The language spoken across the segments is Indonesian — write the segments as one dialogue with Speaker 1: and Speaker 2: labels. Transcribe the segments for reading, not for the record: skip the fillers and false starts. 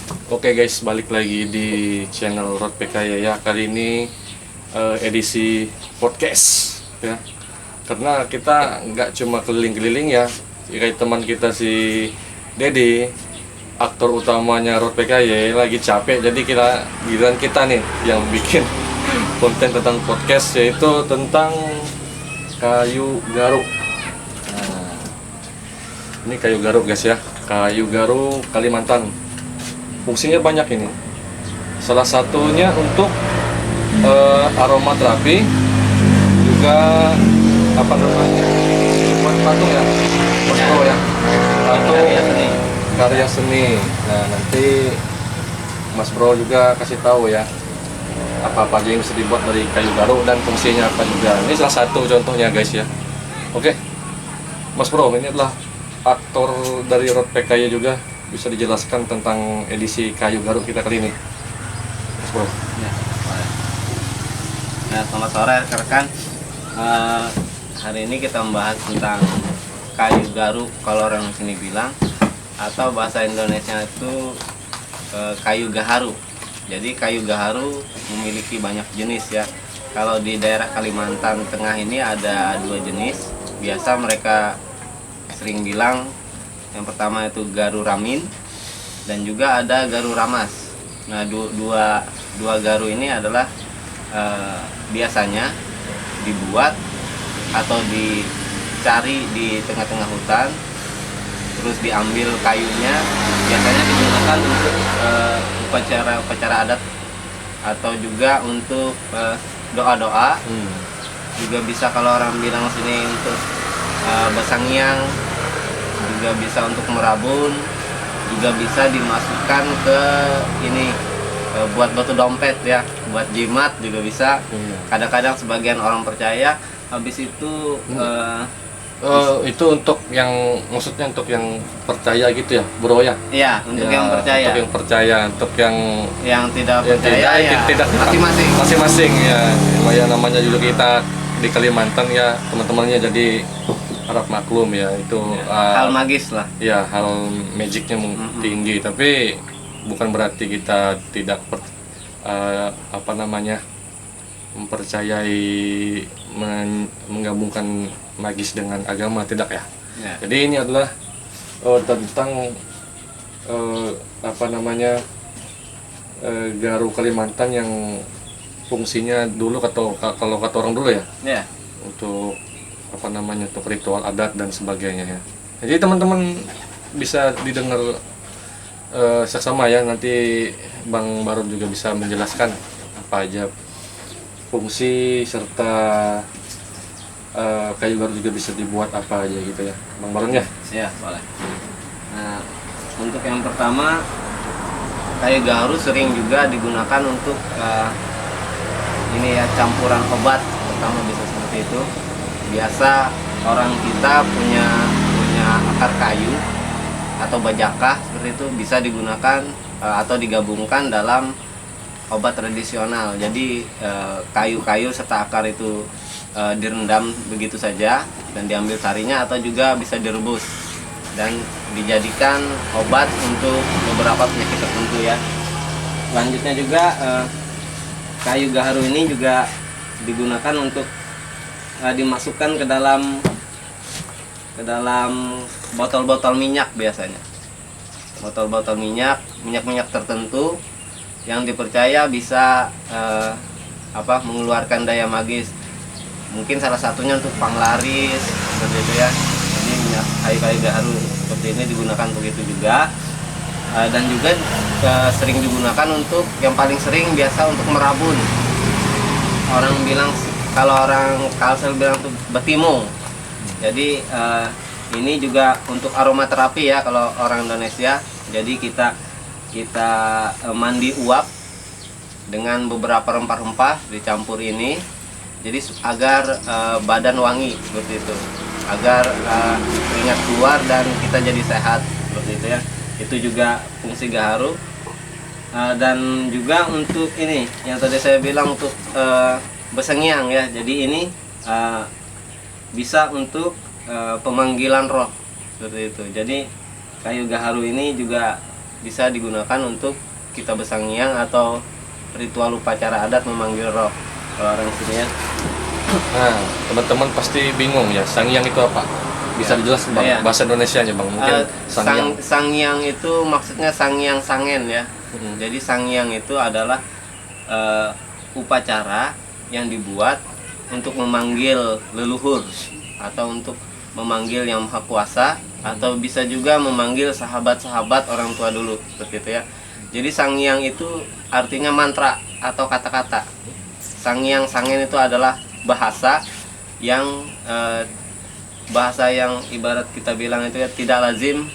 Speaker 1: Oke guys, balik lagi di channel Rod PKY ya. Kali ini edisi podcast ya. Karena kita nggak cuma keliling-keliling ya. Kayak teman kita si Dedi, aktor utamanya Rod PKY lagi capek. Jadi giliran kita nih yang bikin konten tentang podcast, yaitu tentang kayu garuk. Nah, ini kayu garuk guys ya. Kayu garuk Kalimantan. Fungsinya banyak ini. Salah satunya untuk aromaterapi, juga apa namanya, buat patung ya, Mas Bro ya, patung karya seni. Nah, nanti Mas Bro juga kasih tahu ya apa-apa aja yang bisa dibuat dari kayu garuk dan fungsinya apa juga. Ini salah satu contohnya guys ya. Oke, Mas Bro, ini adalah aktor dari Rod PKY juga. Bisa dijelaskan tentang edisi kayu garuk kita kali ini, Mas Bro?
Speaker 2: Ya, nah, selamat sore rekan. Hari ini kita membahas tentang kayu garuk, kalau orang sini bilang, atau bahasa Indonesia itu kayu gaharu. Jadi kayu gaharu memiliki banyak jenis ya. Kalau di daerah Kalimantan Tengah ini ada 2 jenis. Biasa mereka sering bilang, yang pertama itu garu ramin dan juga ada garu ramas. Nah, dua garu ini adalah biasanya dibuat atau dicari di tengah-tengah hutan, terus diambil kayunya. Biasanya digunakan untuk upacara adat atau juga untuk doa-doa. Juga bisa, kalau orang bilang sini, untuk besangiang, juga bisa untuk merabun, juga bisa dimasukkan ke ini, buat batu dompet ya, buat jimat juga bisa. Kadang-kadang sebagian orang percaya, habis itu
Speaker 1: itu untuk yang, maksudnya untuk yang percaya gitu ya, Bro ya?
Speaker 2: iya, untuk
Speaker 1: Ya,
Speaker 2: yang percaya.
Speaker 1: Untuk yang percaya, untuk yang
Speaker 2: Tidak percaya
Speaker 1: tidak,
Speaker 2: masing-masing.
Speaker 1: Masing-masing ya. Ya namanya juga kita di Kalimantan ya, teman-temannya, jadi harap maklum ya, itu
Speaker 2: Hal magis lah.
Speaker 1: ya, hal magicnya tinggi, tapi bukan berarti kita tidak apa namanya, mempercayai, menggabungkan magis dengan agama, tidak ya.
Speaker 2: Ya.
Speaker 1: Jadi ini adalah tentang apa namanya, garu Kalimantan yang fungsinya dulu, kalau kata orang dulu ya,
Speaker 2: Ya.
Speaker 1: untuk apa namanya, untuk ritual adat dan sebagainya ya. Jadi teman-teman bisa didengar seksama ya, nanti Bang Baron juga bisa menjelaskan apa aja fungsi serta kayu garuk juga bisa dibuat apa aja gitu ya, Bang Baron ya.
Speaker 2: Ya, boleh. Nah, untuk yang pertama, kayu gaharu sering juga digunakan untuk ini ya, campuran obat, pertama bisa seperti itu. Biasa orang kita punya akar kayu atau bajakah seperti itu, bisa digunakan atau digabungkan dalam obat tradisional. Jadi kayu-kayu serta akar itu direndam begitu saja dan diambil sarinya, atau juga bisa direbus dan dijadikan obat untuk beberapa penyakit tertentu ya. Selanjutnya juga kayu gaharu ini juga digunakan untuk dimasukkan ke dalam botol-botol minyak. Biasanya botol-botol minyak tertentu yang dipercaya bisa mengeluarkan daya magis. Mungkin salah satunya untuk panglaris seperti itu ya. Jadi minyak kayu gaharu seperti ini digunakan begitu juga. Dan juga sering digunakan untuk, yang paling sering biasa untuk merabun. Orang bilang, kalau orang Kalsel bilang tuh betimo. Jadi ini juga untuk aromaterapi ya, kalau orang Indonesia. Jadi kita mandi uap dengan beberapa rempah-rempah dicampur ini, jadi agar badan wangi seperti itu, agar keringat keluar dan kita jadi sehat seperti itu ya. Itu juga fungsi gaharu. Dan juga untuk ini yang tadi saya bilang, untuk besengiang ya. Jadi ini bisa untuk pemanggilan roh seperti itu. Jadi kayu gaharu ini juga bisa digunakan untuk kita besangiang atau ritual upacara adat memanggil roh kalau orang sini ya.
Speaker 1: Nah, teman-teman pasti bingung ya, sangyang itu apa? Bisa
Speaker 2: Ya.
Speaker 1: dijelaskan Bang,
Speaker 2: Iya.
Speaker 1: bahasa Indonesianya Bang, mungkin sangyang.
Speaker 2: Sangyang itu maksudnya sangyang sangen ya.
Speaker 1: Mm-mm.
Speaker 2: Jadi sangyang itu adalah upacara yang dibuat untuk memanggil leluhur atau untuk memanggil yang maha kuasa, atau bisa juga memanggil sahabat-sahabat orang tua dulu seperti itu ya. Jadi sangyang itu artinya mantra atau kata-kata. Sangyang sangen itu adalah bahasa yang ibarat kita bilang itu ya tidak lazim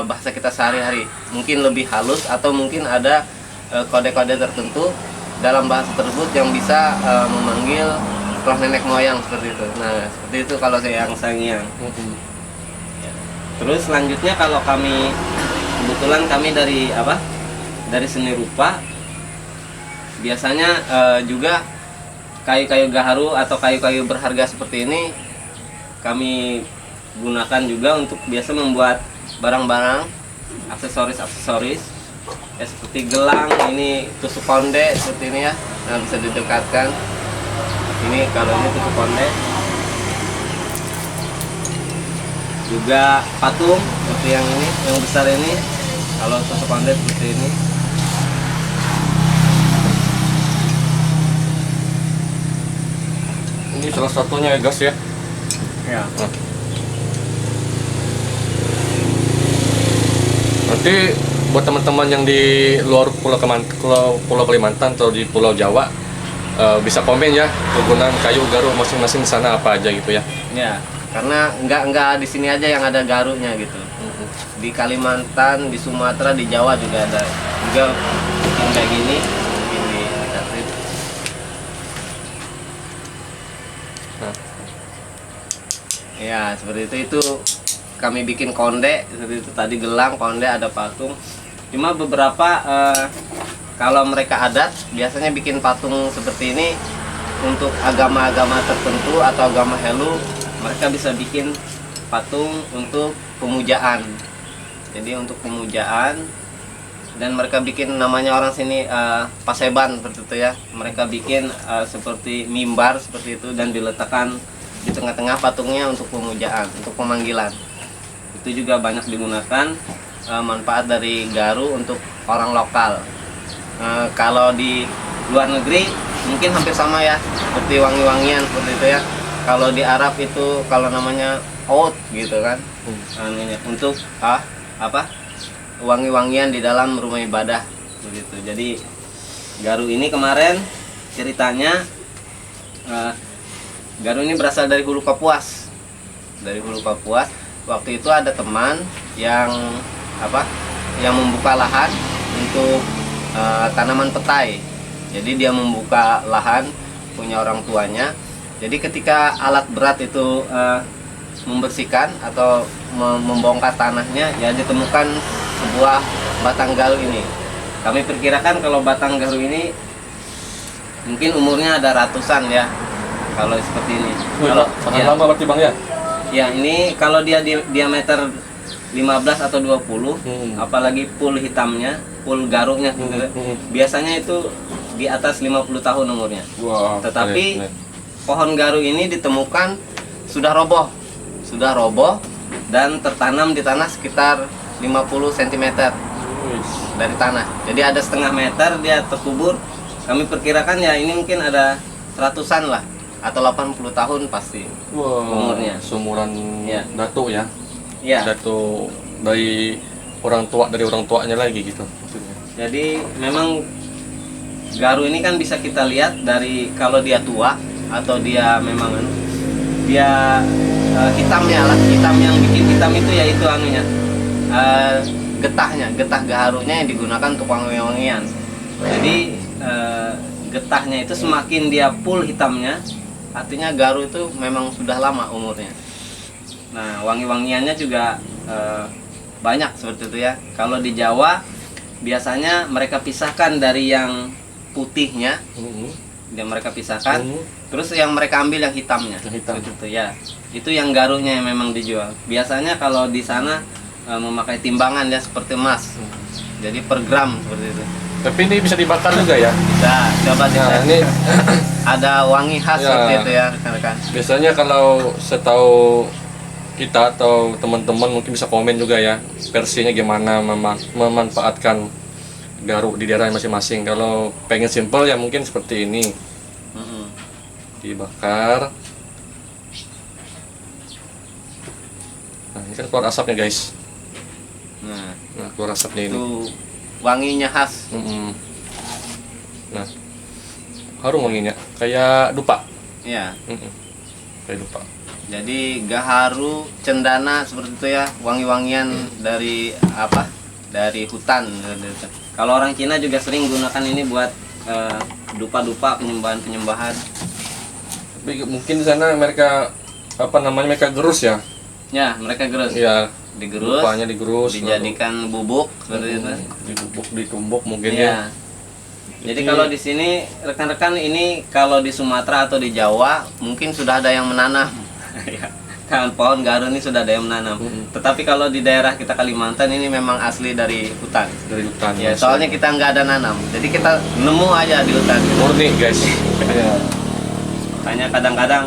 Speaker 2: bahasa kita sehari-hari. Mungkin lebih halus atau mungkin ada kode-kode tertentu dalam bahasa tersebut yang bisa memanggil roh nenek moyang seperti itu. Nah, seperti itu kalau yang sangyang.
Speaker 1: Mm-mm.
Speaker 2: Terus selanjutnya kalau kami kebetulan kami dari apa? Dari seni rupa. Biasanya juga kayu-kayu gaharu atau kayu-kayu berharga seperti ini kami gunakan juga untuk biasa membuat barang-barang, aksesoris ya, seperti gelang, ini tusuk konde seperti ini ya. Nah, bisa didekatkan. Ini kalau ini tusuk konde. Juga patung seperti yang ini, yang besar ini. Kalau tusuk konde seperti ini.
Speaker 1: Ini salah satunya ya guys ya.
Speaker 2: Ya.
Speaker 1: Nah. Nanti buat teman-teman yang di luar Pulau Kalimantan atau di Pulau Jawa bisa komen ya penggunaan kayu garu masing-masing di sana apa aja gitu ya.
Speaker 2: Ya, karena nggak di sini aja yang ada garunya gitu. Di Kalimantan, di Sumatera, di Jawa juga ada. Juga bikin kayak gini, ini dikasih.
Speaker 1: Nah.
Speaker 2: Ya, seperti itu kami bikin konde, seperti itu tadi gelang, konde, ada patung. Cuma beberapa kalau mereka adat biasanya bikin patung seperti ini untuk agama-agama tertentu atau agama Helu, mereka bisa bikin patung untuk pemujaan. Jadi untuk pemujaan, dan mereka bikin namanya orang sini paseban seperti itu ya. Mereka bikin seperti mimbar seperti itu dan diletakkan di tengah-tengah patungnya untuk pemujaan, untuk pemanggilan. Itu juga banyak digunakan manfaat dari garu untuk orang lokal. Kalau di luar negeri mungkin hampir sama ya, seperti wangi-wangian seperti itu ya. Kalau di Arab itu kalau namanya oud gitu kan, untuk wangi-wangian di dalam rumah ibadah begitu. Jadi garu ini kemarin ceritanya, garu ini berasal dari Hulu Kapuas. Dari Hulu Kapuas, waktu itu ada teman yang membuka lahan untuk tanaman petai. Jadi dia membuka lahan punya orang tuanya. Jadi ketika alat berat itu membersihkan atau membongkar tanahnya, ya ditemukan sebuah batang garu ini. Kami perkirakan kalau batang garu ini mungkin umurnya ada ratusan ya. Kalau seperti ini. Kalau
Speaker 1: sangat lama berarti Bang ya.
Speaker 2: Ya, ini kalau dia diameter 15 atau 20, apalagi pul hitamnya, pul garunya gitu. Biasanya itu di atas 50 tahun umurnya.
Speaker 1: Wah,
Speaker 2: Tetapi
Speaker 1: keren.
Speaker 2: pohon garu ini ditemukan sudah roboh dan tertanam di tanah sekitar 50 cm dari tanah. Jadi ada setengah meter dia terkubur. Kami perkirakan ya ini mungkin ada ratusan lah atau 80 tahun pasti.
Speaker 1: Wah,
Speaker 2: umurnya.
Speaker 1: seumuran
Speaker 2: Ya.
Speaker 1: datuk ya.
Speaker 2: Ya.
Speaker 1: Datuk dari orang tuanya lagi gitu maksudnya.
Speaker 2: Jadi memang garu ini kan bisa kita lihat dari kalau dia tua atau dia memang dia hitamnya lah, hitam yang bikin hitam itu yaitu anunya, getah gaharunya yang digunakan untuk wangi-wangian. Jadi getahnya itu semakin dia full hitamnya, artinya garu itu memang sudah lama umurnya. Nah, wangi-wangiannya juga banyak seperti itu ya. Kalau di Jawa biasanya mereka pisahkan dari yang putihnya, yang mereka pisahkan, terus yang mereka ambil yang hitamnya.
Speaker 1: Yang hitam.
Speaker 2: Gitu ya. Itu yang garunya yang memang dijual. Biasanya kalau di sana memakai timbangan ya seperti emas. Jadi per gram seperti itu.
Speaker 1: Tapi ini bisa dibakar juga ya.
Speaker 2: Bisa, coba
Speaker 1: Nah,
Speaker 2: dites.
Speaker 1: ini
Speaker 2: Ada wangi khas
Speaker 1: Ya.
Speaker 2: seperti itu ya rekan-rekan.
Speaker 1: biasanya kalau setahu kita atau teman-teman mungkin bisa komen juga ya, versinya gimana memanfaatkan garuk di daerah masing-masing. Kalau pengen simple ya mungkin seperti ini,
Speaker 2: Mm-mm.
Speaker 1: dibakar. Nah, ini kan keluar asapnya guys.
Speaker 2: Nah,
Speaker 1: Nah, keluar asapnya ini.
Speaker 2: itu wanginya khas.
Speaker 1: Mm-mm. Nah, harum wanginya, kayak dupa.
Speaker 2: Ya.
Speaker 1: Mm-mm. Kayak dupa.
Speaker 2: Jadi gaharu, cendana seperti itu ya, wangi-wangian dari apa? Dari hutan. Kalau orang Cina juga sering gunakan ini buat dupa-dupa, penyembahan-penyembahan.
Speaker 1: Tapi mungkin di sana mereka apa namanya, mereka gerus ya.
Speaker 2: Ya, mereka gerus.
Speaker 1: Iya,
Speaker 2: Digerus,
Speaker 1: dupanya digerus,
Speaker 2: dijadikan bubuk seperti itu.
Speaker 1: dibubuk, ditumbuk mungkin ya.
Speaker 2: Ya. Jadi kalau di sini rekan-rekan, ini kalau di Sumatera atau di Jawa mungkin sudah ada yang menanam. Ya, kan pohon garu ini sudah ada yang menanam. Tetapi kalau di daerah kita Kalimantan ini memang asli dari hutan.
Speaker 1: Dari hutan.
Speaker 2: Ya, soalnya kita nggak ada nanam. Jadi kita nemu aja di hutan.
Speaker 1: murni guys. Ya.
Speaker 2: Makanya kadang-kadang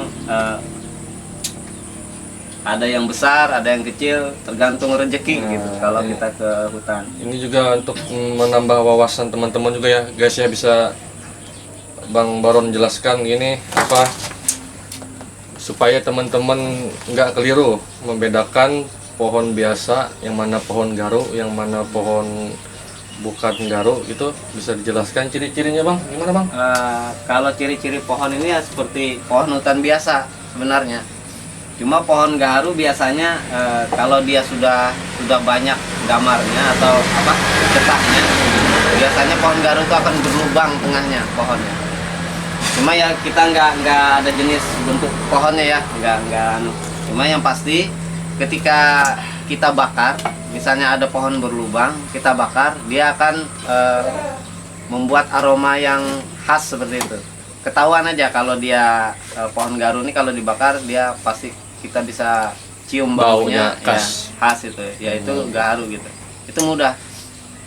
Speaker 2: ada yang besar, ada yang kecil, tergantung rezeki
Speaker 1: Nah,
Speaker 2: gitu. Kalau
Speaker 1: iya.
Speaker 2: kita ke hutan.
Speaker 1: Ini juga untuk menambah wawasan teman-teman juga ya guys ya, bisa Bang Baron jelaskan ini apa supaya teman-teman nggak keliru membedakan pohon biasa, yang mana pohon garu, yang mana pohon bukan garu, itu bisa dijelaskan ciri-cirinya Bang, gimana Bang?
Speaker 2: Kalau ciri-ciri pohon ini ya seperti pohon hutan biasa sebenarnya. Cuma pohon gaharu biasanya kalau dia sudah banyak gamarnya atau apa getahnya, biasanya pohon gaharu itu akan berlubang tengahnya pohonnya. Cuma ya kita nggak ada jenis bentuk pohonnya ya, nggak anu. Cuma yang pasti ketika kita bakar, misalnya ada pohon berlubang, kita bakar, dia akan membuat aroma yang khas seperti itu. Ketahuan aja kalau dia pohon garu ini kalau dibakar dia pasti kita bisa cium baunya,
Speaker 1: khas.
Speaker 2: ya, khas itu, yaitu gaharu gitu. Itu mudah.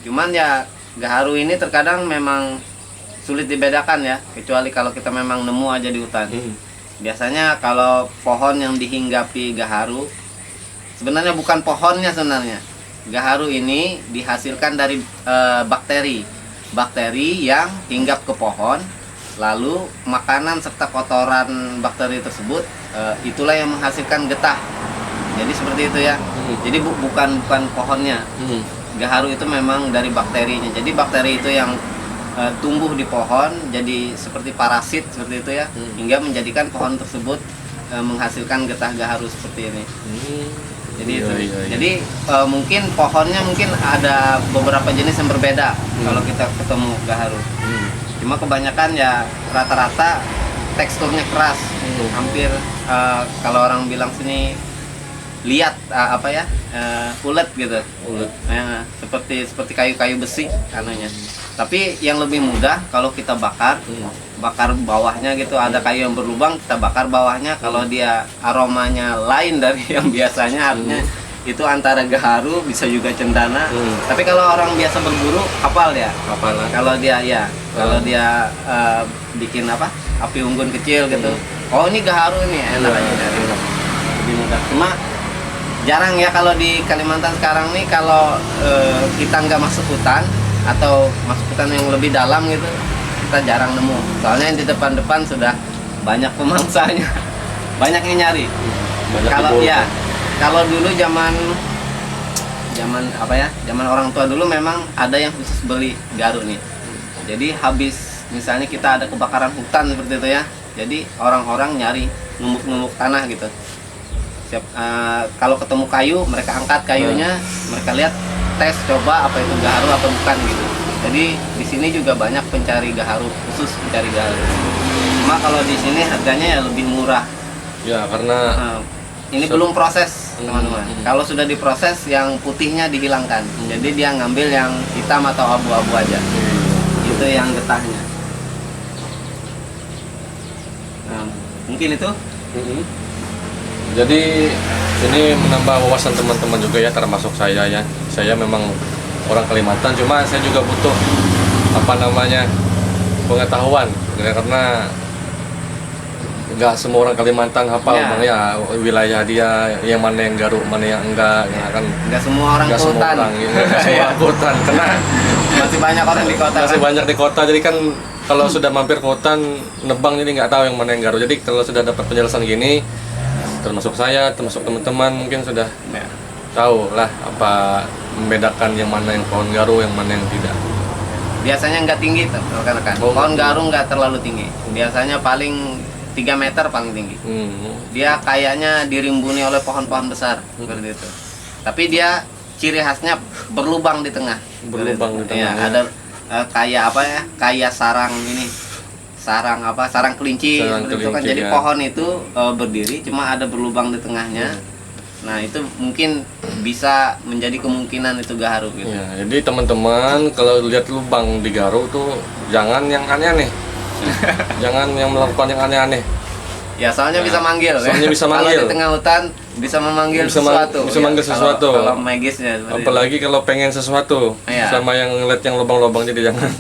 Speaker 2: Cuman ya gaharu ini terkadang memang sulit dibedakan ya, kecuali kalau kita memang nemu aja di hutan. Biasanya kalau pohon yang dihinggapi gaharu, sebenarnya bukan pohonnya sebenarnya. Gaharu ini dihasilkan dari bakteri yang hinggap ke pohon, lalu makanan serta kotoran bakteri tersebut itulah yang menghasilkan getah. Jadi seperti itu ya. Jadi bukan pohonnya. Gaharu itu memang dari bakterinya. Jadi bakteri itu yang tumbuh di pohon jadi seperti parasit seperti itu ya, hingga menjadikan pohon tersebut menghasilkan getah gaharu seperti ini. Jadi
Speaker 1: Iya,
Speaker 2: itu.
Speaker 1: iya, iya.
Speaker 2: Jadi mungkin pohonnya mungkin ada beberapa jenis yang berbeda kalau kita ketemu gaharu. Cuma kebanyakan ya rata-rata teksturnya keras, hampir kalau orang bilang sini liat apa ya, ulet gitu.
Speaker 1: Ulet.
Speaker 2: Seperti kayu-kayu besi anunya. Tapi yang lebih mudah kalau kita bakar bawahnya gitu, ada kayu yang berlubang, kita bakar bawahnya. Kalau dia aromanya lain dari yang biasanya, artinya itu antara gaharu, bisa juga cendana. Tapi kalau orang biasa berburu hafal ya, kalau dia ya kalau dia bikin apa, api unggun kecil gitu, oh ini gaharu, ini enak aja dari lebih mudah. Cuma jarang ya kalau di Kalimantan sekarang nih, kalau kita nggak masuk hutan atau masuk hutan yang lebih dalam gitu, kita jarang nemu. Soalnya yang di depan-depan sudah banyak pemangsanya, banyak yang nyari. Kalau ya, kalau dulu zaman apa ya, zaman orang tua dulu memang ada yang khusus beli garu nih. Jadi habis misalnya kita ada kebakaran hutan seperti itu ya, jadi orang-orang nyari numbuk-numbuk tanah gitu. Kalau ketemu kayu, mereka angkat kayunya, mereka lihat, tes, coba apa itu gaharu apa bukan gitu. Jadi di sini juga banyak pencari gaharu, khusus pencari gaharu. Cuma kalau di sini harganya ya lebih murah.
Speaker 1: Ya karena
Speaker 2: Ini belum proses teman-teman. Kalau sudah diproses, yang putihnya dihilangkan. Jadi dia ngambil yang hitam atau abu-abu aja. Itu yang getahnya. Nah, mungkin itu.
Speaker 1: Jadi ini menambah wawasan teman-teman juga ya, termasuk saya ya. Saya memang orang Kalimantan, cuma saya juga butuh pengetahuan karena nggak semua orang Kalimantan hafal
Speaker 2: Ya.
Speaker 1: Bang ya wilayah dia, yang mana yang garuk, mana yang enggak, ya kan.
Speaker 2: Nggak semua orang
Speaker 1: Nggak semua
Speaker 2: Kutan.
Speaker 1: orang, nggak semua orang Kutan, karena
Speaker 2: Masih banyak orang di kota.
Speaker 1: masih
Speaker 2: kan?
Speaker 1: banyak di kota, jadi kan kalau sudah mampir ke hutan nebang, jadi nggak tahu yang mana yang garuk. Jadi kalau sudah dapat penjelasan gini, termasuk saya, termasuk teman-teman mungkin sudah
Speaker 2: Ya.
Speaker 1: tahu lah apa membedakan yang mana yang pohon garu, yang mana yang tidak.
Speaker 2: Biasanya nggak tinggi tuh rekan-rekan.
Speaker 1: Oh,
Speaker 2: Pohon
Speaker 1: nggak
Speaker 2: garu nggak terlalu tinggi. Biasanya paling 3 meter paling tinggi. Dia kayaknya dirimbuni oleh pohon-pohon besar seperti itu. Tapi dia ciri khasnya berlubang di tengah.
Speaker 1: Berlubang di tengah,
Speaker 2: Ya,
Speaker 1: ya.
Speaker 2: ada kayak apa ya? Kayak sarang ini. Sarang apa? Sarang kelinci.
Speaker 1: Sarang
Speaker 2: Seperti itu kan.
Speaker 1: kelinci,
Speaker 2: Jadi
Speaker 1: ya.
Speaker 2: pohon itu berdiri cuma ada berlubang di tengahnya. Nah, itu mungkin bisa menjadi kemungkinan itu gaharu gitu.
Speaker 1: Ya, jadi teman-teman kalau lihat lubang di garu tuh jangan yang aneh-aneh. Jangan yang melakukan yang aneh-aneh.
Speaker 2: Ya, soalnya
Speaker 1: Nah,
Speaker 2: bisa manggil.
Speaker 1: soalnya bisa manggil.
Speaker 2: Kalau di tengah hutan bisa memanggil sesuatu.
Speaker 1: bisa manggil sesuatu.
Speaker 2: Kalau magisnya. seperti
Speaker 1: Apalagi kalau pengen sesuatu,
Speaker 2: Iya.
Speaker 1: sama yang ngeliat yang lubang-lubang, jadi jangan.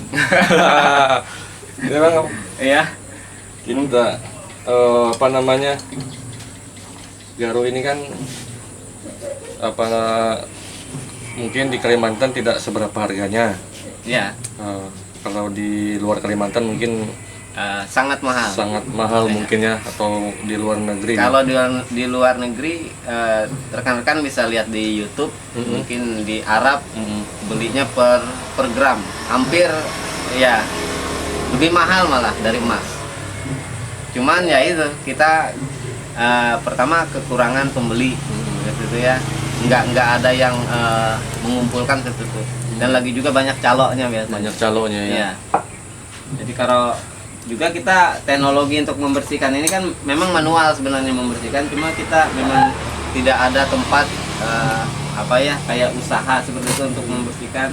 Speaker 1: Ya Bang,
Speaker 2: itu. Iya.
Speaker 1: kita garu ini kan mungkin di Kalimantan tidak seberapa harganya.
Speaker 2: Ya,
Speaker 1: Kalau di luar Kalimantan mungkin
Speaker 2: sangat mahal.
Speaker 1: sangat mahal mungkin ya, atau di luar negeri.
Speaker 2: Kalau di luar negeri, rekan-rekan bisa lihat di YouTube, mungkin di Arab belinya per gram, hampir ya lebih mahal malah dari emas. Cuman ya itu kita pertama kekurangan pembeli, gitu ya. Nggak ada yang mengumpulkan seperti itu. Dan lagi juga banyak caloknya biasanya.
Speaker 1: Banyak calonnya ya.
Speaker 2: Iya. Jadi kalau juga kita teknologi untuk membersihkan ini kan memang manual sebenarnya membersihkan, cuma kita memang tidak ada tempat kayak usaha seperti itu untuk membersihkan.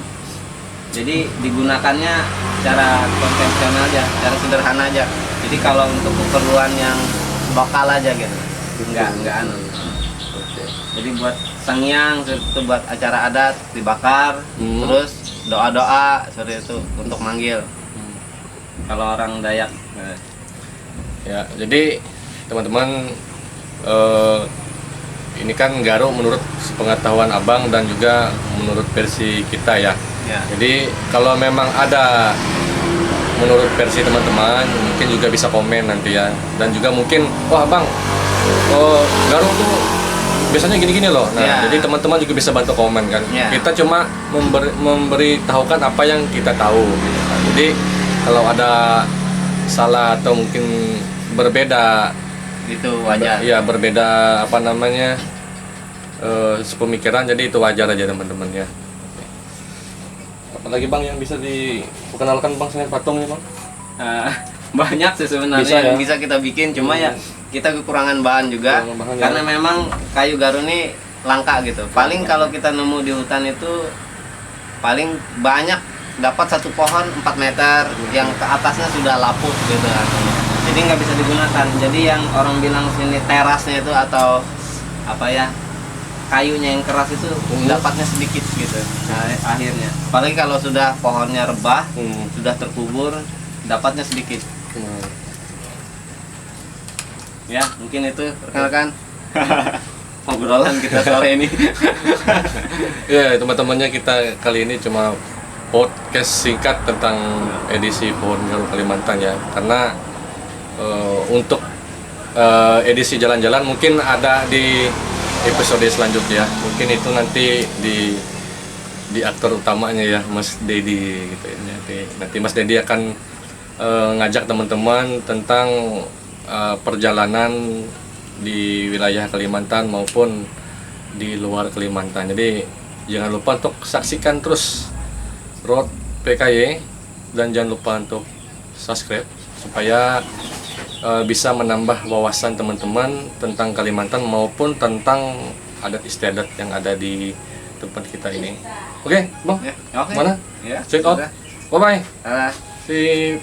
Speaker 2: Jadi digunakannya cara konvensional aja, cara sederhana aja. Jadi kalau untuk keperluan yang lokal aja gitu, nggak anu. Jadi buat sangyang itu buat acara adat dibakar, terus doa-doa seperti itu untuk manggil. Kalau orang Dayak.
Speaker 1: Ya, jadi teman-teman, ini kan garu menurut sepengetahuan Abang dan juga menurut versi kita ya.
Speaker 2: Ya.
Speaker 1: Jadi kalau memang ada menurut versi teman-teman, mungkin juga bisa komen nanti ya. Dan juga mungkin, wah Bang, garu tuh biasanya gini-gini loh. Nah,
Speaker 2: Ya.
Speaker 1: jadi teman-teman juga bisa bantu komen kan.
Speaker 2: Ya.
Speaker 1: Kita cuma memberitahukan apa yang kita tahu. Gitu kan. Jadi kalau ada salah atau mungkin berbeda,
Speaker 2: Itu wajar.
Speaker 1: ya berbeda sepemikiran, jadi itu wajar aja teman-teman ya. Apalagi Bang yang bisa diperkenalkan Bang selain patungnya Bang?
Speaker 2: Banyak sih sebenarnya
Speaker 1: Bisa, ya?
Speaker 2: yang bisa kita bikin, cuma ya kita kekurangan bahan juga.
Speaker 1: Kekurangan bahan, ya.
Speaker 2: Karena memang kayu garu ini langka gitu. Paling kalau kita nemu di hutan itu paling banyak dapat satu pohon 4 meter yang ke atasnya sudah lapuk gitu kan. Jadi nggak bisa digunakan. Jadi yang orang bilang sini terasnya itu atau kayunya yang keras itu dapatnya sedikit gitu. Nah, akhirnya apalagi kalau sudah pohonnya rebah, sudah terkubur, dapatnya sedikit. Ya, mungkin itu rekan-rekan obrolan kita sore ini.
Speaker 1: Ya teman-temannya, kita kali ini cuma podcast singkat tentang edisi Pohon Garu Kalimantan ya. Karena untuk edisi jalan-jalan mungkin ada di episode selanjutnya. Mungkin itu nanti di aktor utamanya ya, Mas Dedi gitu ya. Nanti Mas Dedi akan ngajak teman-teman tentang perjalanan di wilayah Kalimantan maupun di luar Kalimantan. Jadi jangan lupa untuk saksikan terus Road PKY dan jangan lupa untuk subscribe supaya bisa menambah wawasan teman-teman tentang Kalimantan maupun tentang adat istiadat yang ada di tempat kita ini. Oke, Bang.
Speaker 2: Ya, oke.
Speaker 1: Mana?
Speaker 2: Ya,
Speaker 1: Check out.
Speaker 2: sudah.
Speaker 1: Bye bye.
Speaker 2: Ah.
Speaker 1: Sip.